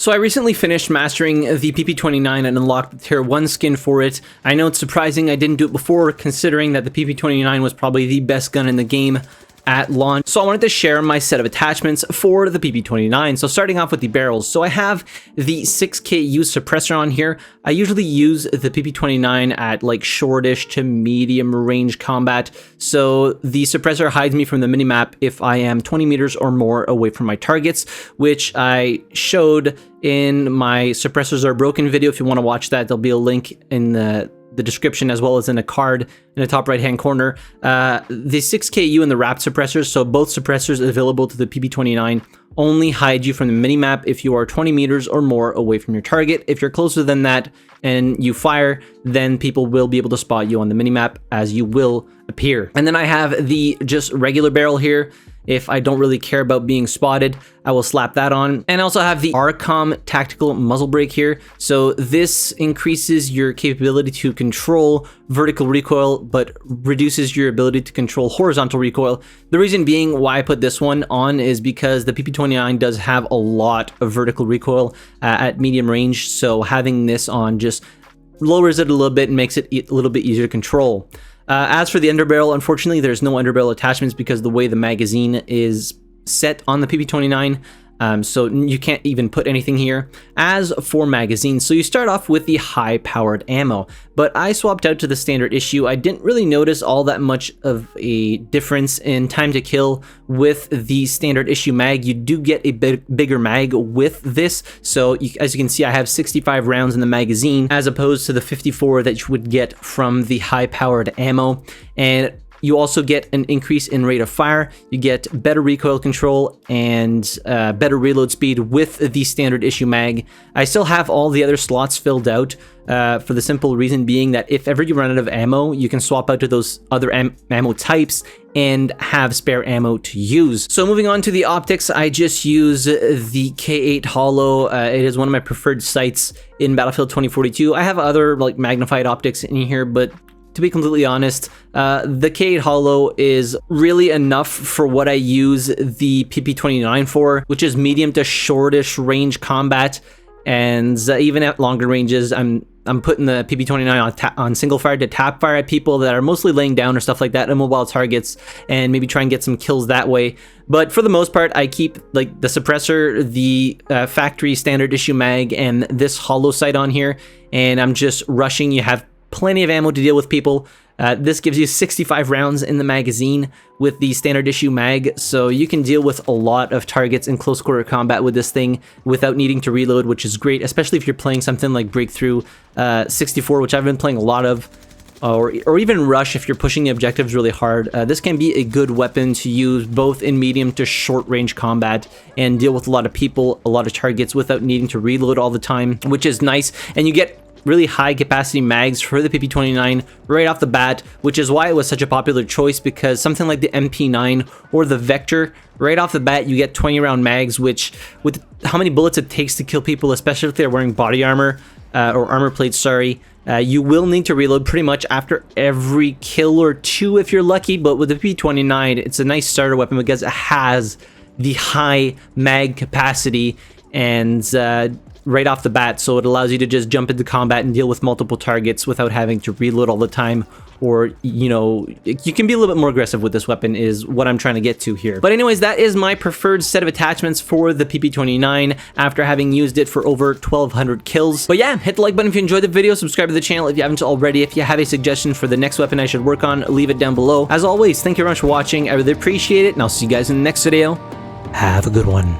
So I recently finished mastering the PP-29 and unlocked the tier 1 skin for it. I know it's surprising I didn't do it before, considering that the PP-29 was probably the best gun in the game at launch. So I wanted to share my set of attachments for the PP-29. So starting off with the barrels. So I have the 6KU suppressor on here. I usually use the PP-29 at like shortish to medium range combat. So the suppressor hides me from the minimap if I am 20 meters or more away from my targets, which I showed in my Suppressors Are Broken video. If you want to watch that, there'll be a link in the description as well as in a card in the top right hand corner. The 6KU and the wrapped suppressors, so both suppressors available to the PP-29, only hide you from the minimap if you are 20 meters or more away from your target. If you're closer than that and you fire, then people will be able to spot you on the minimap as you will appear. And then I have the just regular barrel here. If I don't really care about being spotted, I will slap that on. And I also have the Arcom tactical muzzle brake here. So this increases your capability to control vertical recoil, but reduces your ability to control horizontal recoil. The reason being why I put this one on is because the PP-29 does have a lot of vertical recoil at medium range. So having this on just lowers it a little bit and makes it a little bit easier to control. As for the underbarrel, unfortunately, there's no underbarrel attachments because the way the magazine is set on the PP-29, so you can't even put anything here. As for magazines, so you start off with the high-powered ammo, but I swapped out to the standard issue. I didn't really notice all that much of a difference in time to kill with the standard issue mag. You do get a bigger mag with this, so as you can see, I have 65 rounds in the magazine as opposed to the 54 that you would get from the high-powered ammo. And you also get an increase in rate of fire, you get better recoil control, and better reload speed with the standard issue mag. I still have all the other slots filled out for the simple reason being that if ever you run out of ammo, you can swap out to those other ammo types and have spare ammo to use. So moving on to the optics, I just use the K8 Holo. It is one of my preferred sights in Battlefield 2042. I have other like magnified optics in here, but to be completely honest, the K8 Holo is really enough for what I use the PP-29 for, which is medium to shortish range combat. And even at longer ranges, I'm putting the PP-29 on single fire to tap fire at people that are mostly laying down or stuff like that, immobile targets, and maybe try and get some kills that way. But for the most part, I keep like the suppressor, the factory standard issue mag, and this holo sight on here, and I'm just rushing. You have plenty of ammo to deal with people. This gives you 65 rounds in the magazine with the standard issue mag, so you can deal with a lot of targets in close quarter combat with this thing without needing to reload, which is great, especially if you're playing something like Breakthrough 64, which I've been playing a lot of, or even Rush if you're pushing the objectives really hard. This can be a good weapon to use both in medium to short range combat and deal with a lot of people, a lot of targets without needing to reload all the time, which is nice. And you get really high capacity mags for the PP-29 right off the bat, which is why it was such a popular choice, because something like the MP9 or the Vector, right off the bat you get 20 round mags, which with how many bullets it takes to kill people, especially if they're wearing body armor or armor plates, sorry, you will need to reload pretty much after every kill or two if you're lucky. But with the PP-29, it's a nice starter weapon because it has the high mag capacity and right off the bat, so it allows you to just jump into combat and deal with multiple targets without having to reload all the time, or you know, you can be a little bit more aggressive with this weapon is what I'm trying to get to here. But anyways, that is my preferred set of attachments for the PP-29 after having used it for over 1,200 kills. But yeah, hit the like button if you enjoyed the video, subscribe to the channel if you haven't already. If you have a suggestion for the next weapon I should work on, leave it down below. As always, thank you very much for watching, I really appreciate it, and I'll see you guys in the next video. Have a good one.